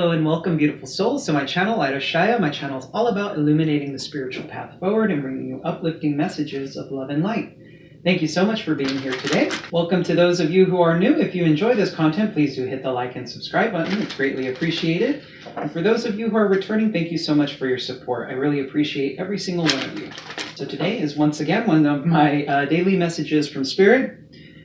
Hello and welcome, beautiful souls, to my channel, Light of Shaya. My channel is all about illuminating the spiritual path forward and bringing you uplifting messages of love and light. Thank you so much for being here today. Welcome to those of you who are new. If you enjoy this content, please do hit the like and subscribe button. It's greatly appreciated. And for those of you who are returning, thank you so much for your support. I really appreciate every single one of you. So today is once again one of my daily messages from Spirit.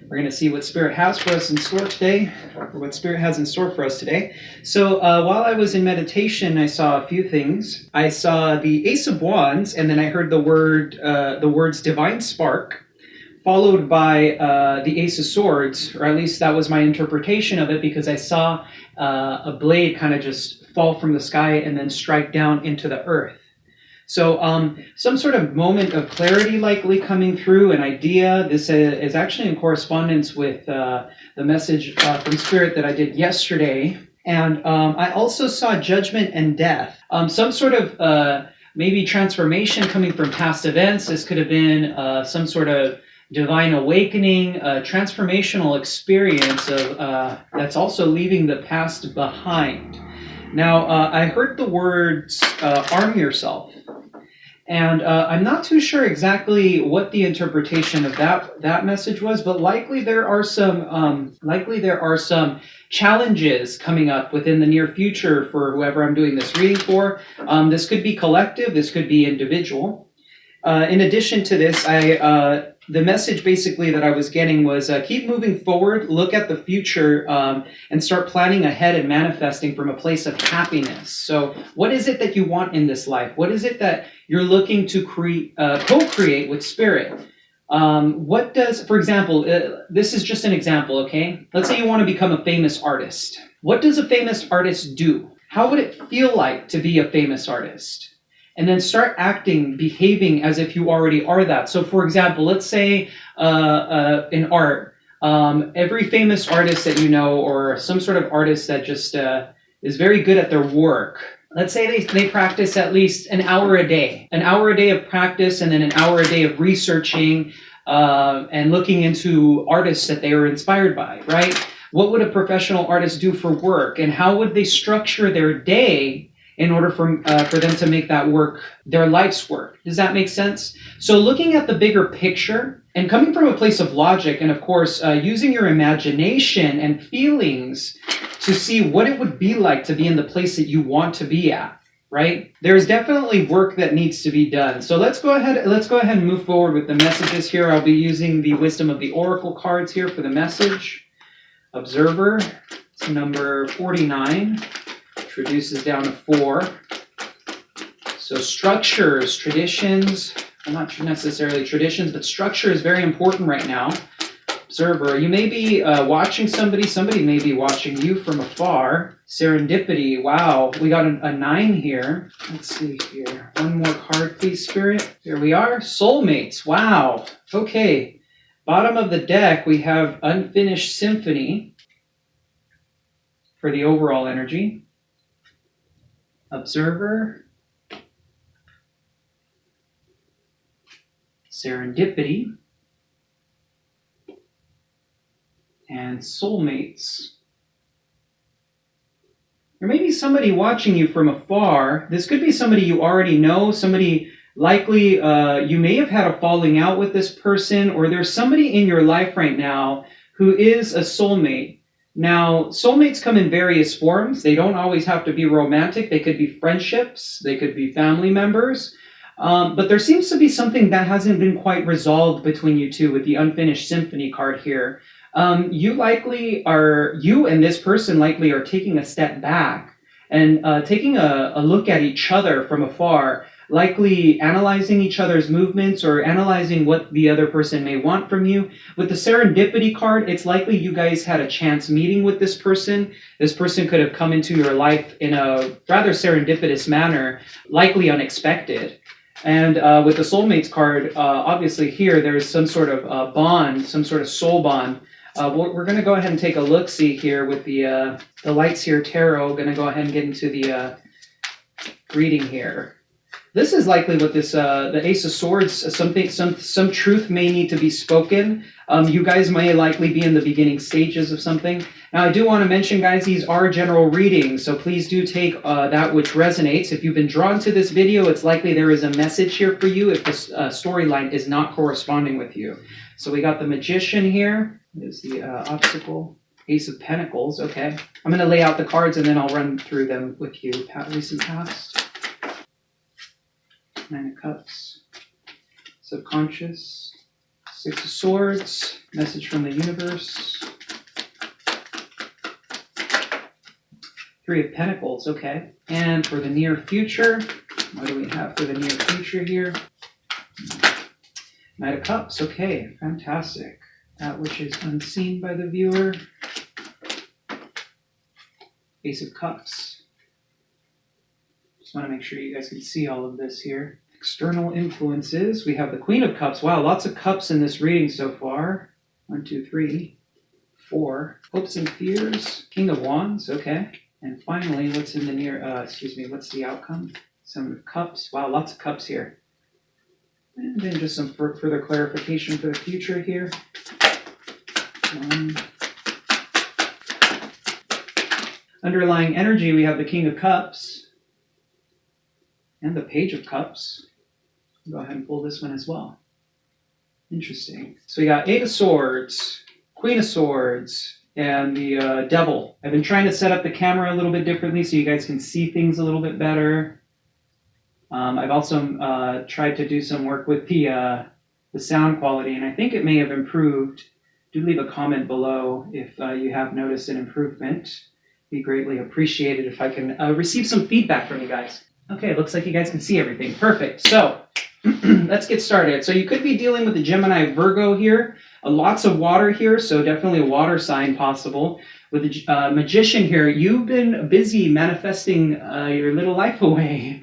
We're going to see what Spirit has for us in store today, or what Spirit has in store for us today. So while I was in meditation, I saw a few things. I saw the Ace of Wands, and then I heard the words Divine Spark, followed by the Ace of Swords, or at least that was my interpretation of it, because I saw a blade kind of just fall from the sky and then strike down into the earth. So some sort of moment of clarity likely coming through, an idea. This is actually in correspondence with the message from Spirit that I did yesterday. And I also saw judgment and death. Some sort of maybe transformation coming from past events. This could have been some sort of divine awakening, a transformational experience of that's also leaving the past behind. Now, I heard the words arm yourself. And I'm not too sure exactly what the interpretation of that message was, but likely there are some challenges coming up within the near future for whoever I'm doing this reading for. This could be collective, this could be individual. In addition to this, the message basically that I was getting was keep moving forward, look at the future, and start planning ahead and manifesting from a place of happiness. So what is it that you want in this life? What is it that you're looking to co-create with Spirit? What does, for example, this is just an example, okay? Let's say you want to become a famous artist. What does a famous artist do? How would it feel like to be a famous artist? And then start acting, behaving as if you already are that. So for example, let's say in art, every famous artist that you know, or some sort of artist that just is very good at their work, let's say they practice at least an hour a day of practice, and then an hour a day of researching and looking into artists that they are inspired by, right? What would a professional artist do for work, and how would they structure their day in order for them to make that work their life's work? Does that make sense? So looking at the bigger picture and coming from a place of logic, and of course using your imagination and feelings to see what it would be like to be in the place that you want to be at, right? There's definitely work that needs to be done. So let's go ahead and move forward with the messages here. I'll be using the Wisdom of the Oracle cards here for the message. Observer, it's number 49. Reduces down to 4. So structures, traditions, well, not necessarily traditions, but structure is very important right now. Observer, you may be watching somebody may be watching you from afar. Serendipity, wow, we got a 9 here. Let's see here. One more card, please, Spirit. Here we are. Soulmates, wow. Okay, bottom of the deck, we have Unfinished Symphony for the overall energy. Observer, Serendipity, and Soulmates. There may be somebody watching you from afar. This could be somebody you already know, somebody likely you may have had a falling out with this person, or there's somebody in your life right now who is a soulmate. Now, soulmates come in various forms. They don't always have to be romantic. They could be friendships. They could be family members. But there seems to be something that hasn't been quite resolved between you two with the Unfinished Symphony card here. You and this person likely are taking a step back and taking a look at each other from afar, likely analyzing each other's movements or analyzing what the other person may want from you. With the Serendipity card, it's likely you guys had a chance meeting with this person. This person could have come into your life in a rather serendipitous manner, likely unexpected. And with the Soulmates card, obviously here, there's some sort of bond, some sort of soul bond. We're going to go ahead and take a look-see here with the Lights Here Tarot. Going to go ahead and get into the reading here. This is likely what this the Ace of Swords. Some truth may need to be spoken. You guys may likely be in the beginning stages of something. Now, I do want to mention, guys, these are general readings, so please do take that which resonates. If you've been drawn to this video, it's likely there is a message here for you if this storyline is not corresponding with you. So we got the Magician here. There's the obstacle. Ace of Pentacles. Okay. I'm going to lay out the cards and then I'll run through them with you. Recent past. Nine of Cups. Subconscious. Six of Swords. Message from the universe. Three of Pentacles. Okay. And for the near future, what do we have for the near future here? Knight of Cups. Okay. Fantastic. That which is unseen by the viewer. Ace of Cups. Just want to make sure you guys can see all of this here. External influences. We have the Queen of Cups. Wow, lots of cups in this reading so far. 1, 2, 3, 4. Hopes and fears. King of Wands. Okay. And finally, what's in the near, what's the outcome? Seven of Cups. Wow, lots of cups here. And then just some further clarification for the future here. Underlying energy, we have the King of Cups and the Page of Cups. I'll go ahead and pull this one as well. Interesting. So we got Eight of Swords, Queen of Swords, and the Devil. I've been trying to set up the camera a little bit differently so you guys can see things a little bit better. I've also tried to do some work with the sound quality, and I think it may have improved. Do leave a comment below if you have noticed an improvement. Be greatly appreciated if I can receive some feedback from you guys. Okay, looks like you guys can see everything. Perfect. So let's get started. So you could be dealing with the Gemini Virgo here. Lots of water here, so definitely a water sign possible. With the Magician here, you've been busy manifesting your little life away.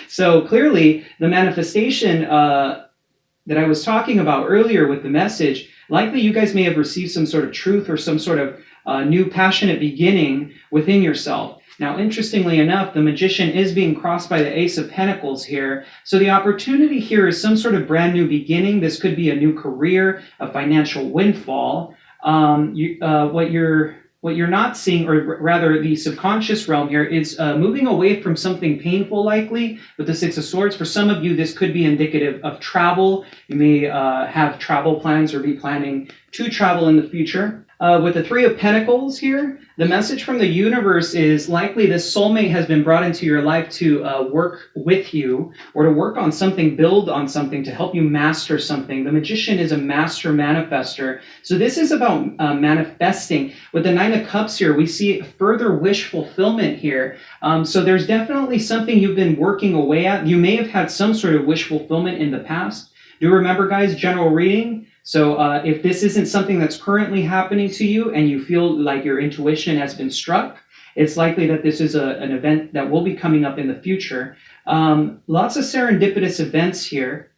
So clearly the manifestation that I was talking about earlier with the message, likely you guys may have received some sort of truth or some sort of new passionate beginning within yourself. Now, interestingly enough, the Magician is being crossed by the Ace of Pentacles here. So the opportunity here is some sort of brand new beginning. This could be a new career, a financial windfall. What you're not seeing, or rather the subconscious realm here, is moving away from something painful, likely, with the Six of Swords. For some of you, this could be indicative of travel. You may have travel plans or be planning to travel in the future. With the Three of Pentacles here, the message from the universe is likely this soulmate has been brought into your life to work with you or to work on something, build on something, to help you master something. The Magician is a master manifester. So this is about manifesting. With the Nine of Cups here, we see further wish fulfillment here. So there's definitely something you've been working away at. You may have had some sort of wish fulfillment in the past. Do remember, guys, general reading. So if this isn't something that's currently happening to you and you feel like your intuition has been struck, it's likely that this is an event that will be coming up in the future. Lots of serendipitous events here.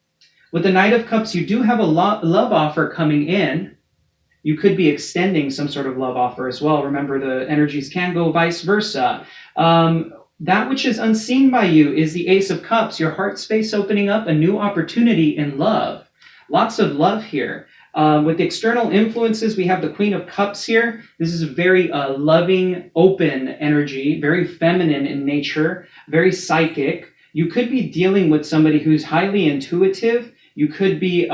With the Knight of Cups, you do have a love offer coming in. You could be extending some sort of love offer as well. Remember, the energies can go vice versa. That which is unseen by you is the Ace of Cups, your heart space opening up, a new opportunity in love. Lots of love here. With the external influences, we have the Queen of Cups here. This is a very loving, open energy, very feminine in nature, very psychic. You could be dealing with somebody who's highly intuitive. You could be,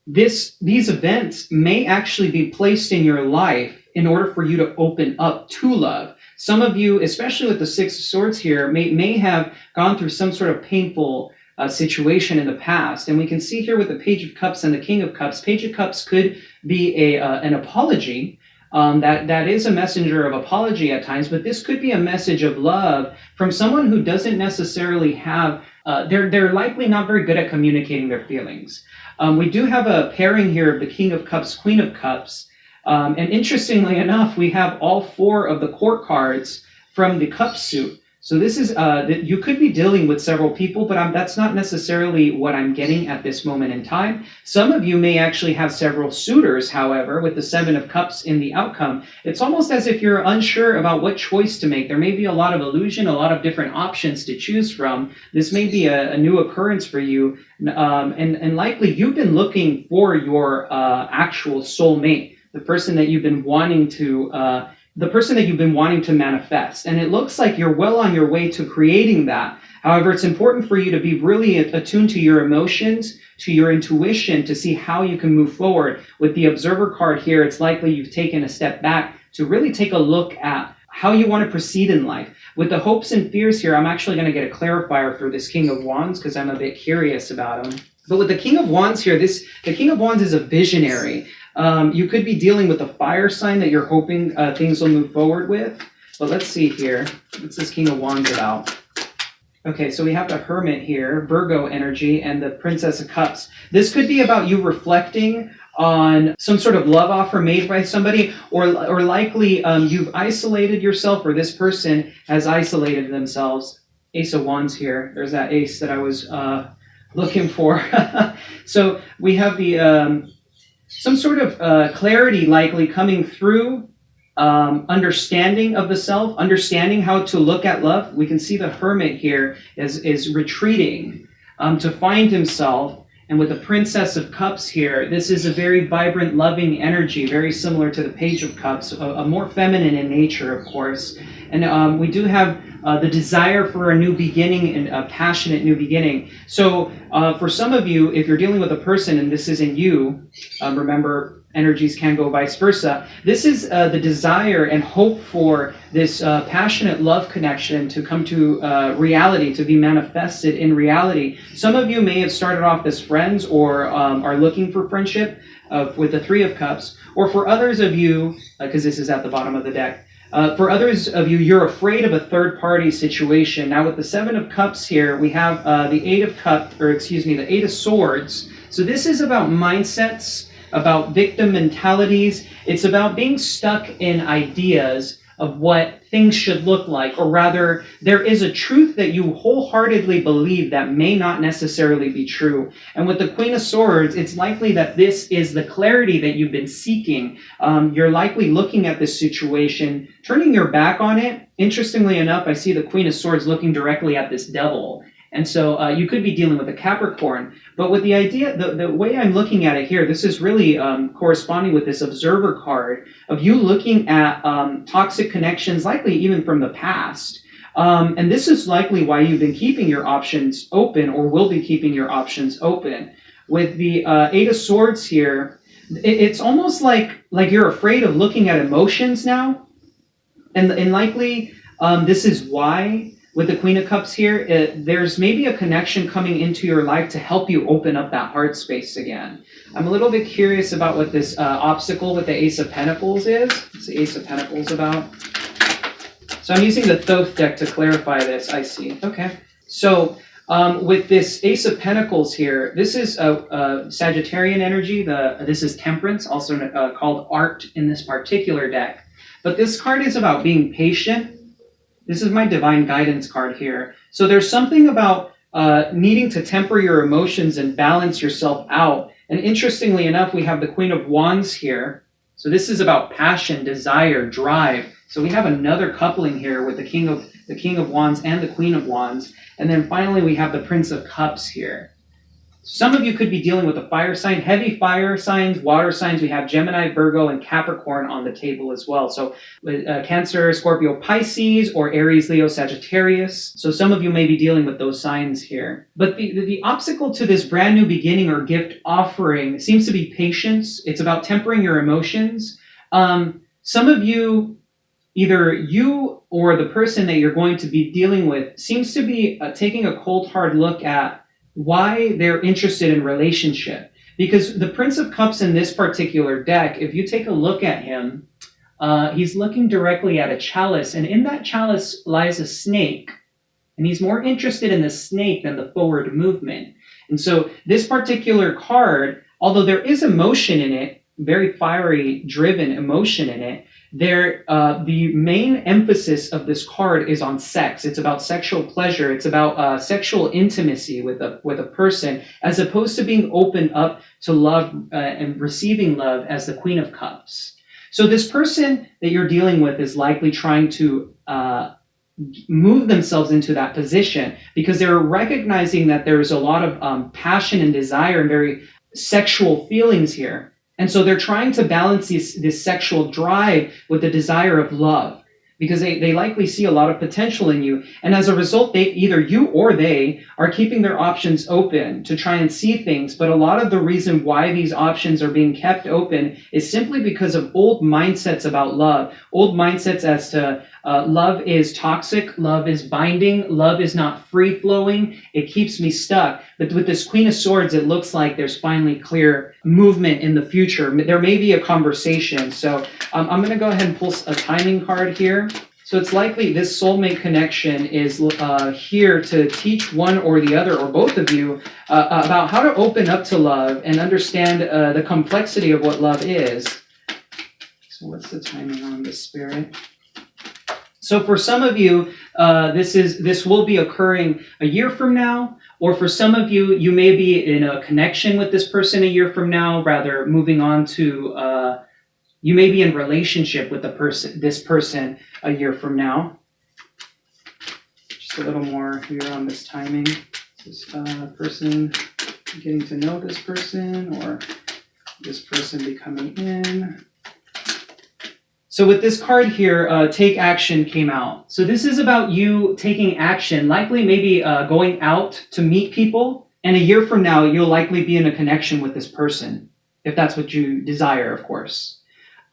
these events may actually be placed in your life in order for you to open up to love. Some of you, especially with the Six of Swords here, may have gone through some sort of painful situation in the past. And we can see here with the Page of Cups and the King of Cups, Page of Cups could be an apology. That is a messenger of apology at times, but this could be a message of love from someone who doesn't necessarily have, they're likely not very good at communicating their feelings. We do have a pairing here of the King of Cups, Queen of Cups. And interestingly enough, we have all four of the court cards from the Cup suit. So this is that you could be dealing with several people, but that's not necessarily what I'm getting at this moment in time. Some of you may actually have several suitors, however, with the Seven of Cups in the outcome. It's almost as if you're unsure about what choice to make. There may be a lot of illusion, a lot of different options to choose from. This may be a new occurrence for you, and likely you've been looking for your actual soulmate, the person that you've been wanting to manifest. And it looks like you're well on your way to creating that. However, it's important for you to be really attuned to your emotions, to your intuition, to see how you can move forward. With the Observer card here, it's likely you've taken a step back to really take a look at how you want to proceed in life. With the hopes and fears here, I'm actually going to get a clarifier for this King of Wands because I'm a bit curious about him. But with the King of Wands here, the King of Wands is a visionary. You could be dealing with a fire sign that you're hoping things will move forward with. But let's see here. What's this King of Wands about? Okay, so we have the Hermit here, Virgo energy, and the Princess of Cups. This could be about you reflecting on some sort of love offer made by somebody, or likely you've isolated yourself, or this person has isolated themselves. Ace of Wands here. There's that ace that I was looking for. So we have the some sort of clarity likely coming through, understanding of the self, understanding how to look at love. We can see the Hermit here is retreating to find himself. And with the Princess of Cups here, this is a very vibrant, loving energy, very similar to the Page of Cups, a more feminine in nature, of course. And we do have the desire for a new beginning and a passionate new beginning. So for some of you, if you're dealing with a person and this isn't you, remember, energies can go vice versa. This is the desire and hope for this passionate love connection to come to reality, to be manifested in reality. Some of you may have started off as friends or are looking for friendship with the Three of Cups. Or for others of you, because this is at the bottom of the deck, for others of you, you're afraid of a third-party situation. Now with the Seven of Cups here, we have the Eight of Swords. So this is about mindsets, about victim mentalities. It's about being stuck in ideas of what things should look like, or rather, there is a truth that you wholeheartedly believe that may not necessarily be true. And with the Queen of Swords, it's likely that this is the clarity that you've been seeking. You're likely looking at this situation, turning your back on it. Interestingly enough, I see the Queen of Swords looking directly at this devil. And so you could be dealing with a Capricorn. But with the idea, the way I'm looking at it here, this is really corresponding with this Observer card of you looking at toxic connections, likely even from the past. And this is likely why you've been keeping your options open, or will be keeping your options open. With the Eight of Swords here, it's almost like you're afraid of looking at emotions now. And likely this is why, with the Queen of Cups here, there's maybe a connection coming into your life to help you open up that heart space again. I'm a little bit curious about what this obstacle with the Ace of Pentacles is. What's the Ace of Pentacles about? So I'm using the Thoth deck to clarify this. I see. Okay. So with this Ace of Pentacles here, this is a Sagittarian energy. This is Temperance, also called Art in this particular deck. But this card is about being patient. This is my Divine Guidance card here. So there's something about needing to temper your emotions and balance yourself out. And interestingly enough, we have the Queen of Wands here. So this is about passion, desire, drive. So we have another coupling here with the King of Wands and the Queen of Wands. And then finally, we have the Prince of Cups here. Some of you could be dealing with a fire sign, heavy fire signs, water signs. We have Gemini, Virgo, and Capricorn on the table as well. So Cancer, Scorpio, Pisces, or Aries, Leo, Sagittarius. So some of you may be dealing with those signs here. But the obstacle to this brand new beginning or gift offering seems to be patience. It's about tempering your emotions. Some of you, either you or the person that you're going to be dealing with, seems to be taking a cold, hard look at why they're interested in relationship. Because the Prince of Cups in this particular deck, if you take a look at him, he's looking directly at a chalice, and in that chalice lies a snake. And he's more interested in the snake than the forward movement. And so this particular card, although there is emotion in it, very fiery, driven emotion in it, the main emphasis of this card is on sex. It's about sexual pleasure. It's about sexual intimacy with a person, as opposed to being open up to love and receiving love as the Queen of Cups. So this person that you're dealing with is likely trying to move themselves into that position because they're recognizing that there's a lot of passion and desire and very sexual feelings here. And so they're trying to balance this sexual drive with the desire of love, because they likely see a lot of potential in you. And as a result, either you or they are keeping their options open to try and see things. But a lot of the reason why these options are being kept open is simply because of old mindsets about love, old mindsets as to love is toxic, love is binding, love is not free-flowing, it keeps me stuck. But with this Queen of Swords, it looks like there's finally clear movement in the future. There may be a conversation. So I'm going to go ahead and pull a timing card here. So it's likely this soulmate connection is here to teach one or the other, or both of you, about how to open up to love and understand the complexity of what love is. So what's the timing on this, Spirit? So for some of you, this will be occurring a year from now, or for some of you, you may be in a connection with this person a year from now, rather moving on to, you may be in relationship with this person a year from now. Just a little more here on this timing. Is this person getting to know this person, or this person becoming in? So with this card here, take action came out. So this is about you taking action, likely maybe going out to meet people. And a year from now, you'll likely be in a connection with this person, if that's what you desire, of course.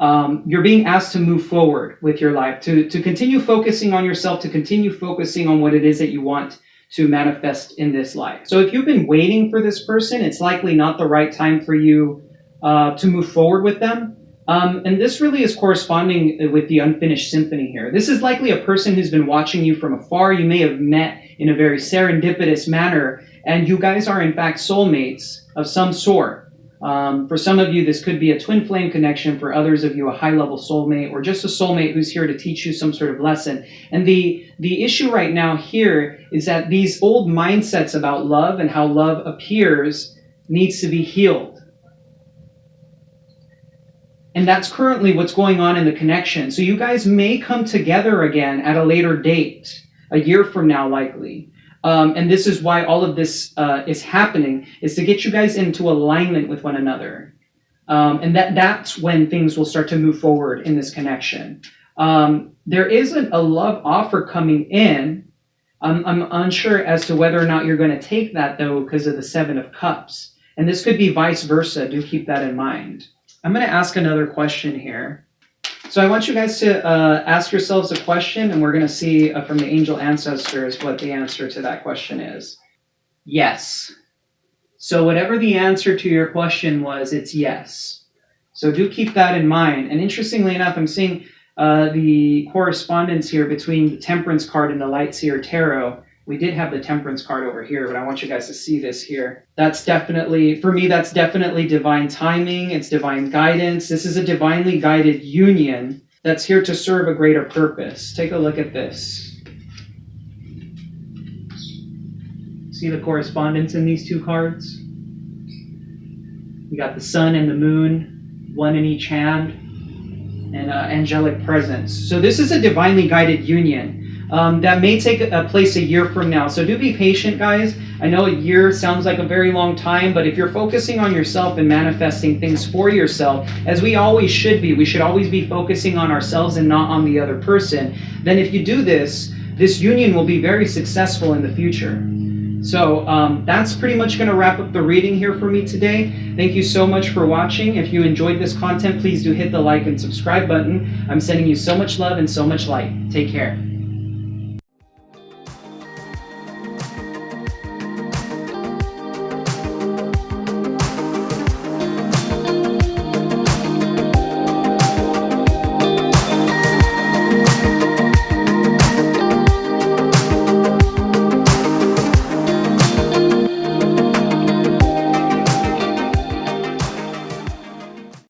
You're being asked to move forward with your life, to continue focusing on yourself, to continue focusing on what it is that you want to manifest in this life. So if you've been waiting for this person, it's likely not the right time for you to move forward with them. And this really is corresponding with the unfinished symphony here. This is likely a person who's been watching you from afar. You may have met in a very serendipitous manner, and you guys are in fact soulmates of some sort. For some of you, this could be a twin flame connection. For others of you, a high-level soulmate, or just a soulmate who's here to teach you some sort of lesson. And the issue right now here is that these old mindsets about love and how love appears needs to be healed. And that's currently what's going on in the connection. So you guys may come together again at a later date, a year from now likely. And this is why all of this is happening, is to get you guys into alignment with one another. And that's when things will start to move forward in this connection. There isn't a love offer coming in. I'm unsure as to whether or not you're going to take that, though, because of the Seven of Cups. And this could be vice versa. Do keep that in mind. I'm going to ask another question here. So I want you guys to ask yourselves a question, and we're going to see from the angel ancestors what the answer to that question is. Yes. So whatever the answer to your question was, it's yes. So do keep that in mind. And interestingly enough, I'm seeing the correspondence here between the Temperance card and the Light Seer Tarot. We did have the Temperance card over here, but I want you guys to see this here. That's definitely, for me, that's definitely divine timing. It's divine guidance. This is a divinely guided union that's here to serve a greater purpose. Take a look at this. See the correspondence in these two cards? We got the sun and the moon, one in each hand, and angelic presence. So this is a divinely guided union. That may take place a year from now. So do be patient, guys. I know a year sounds like a very long time, but if you're focusing on yourself and manifesting things for yourself, as we always should be, we should always be focusing on ourselves and not on the other person, then if you do this, this union will be very successful in the future. So that's pretty much going to wrap up the reading here for me today. Thank you so much for watching. If you enjoyed this content, please do hit the like and subscribe button. I'm sending you so much love and so much light. Take care.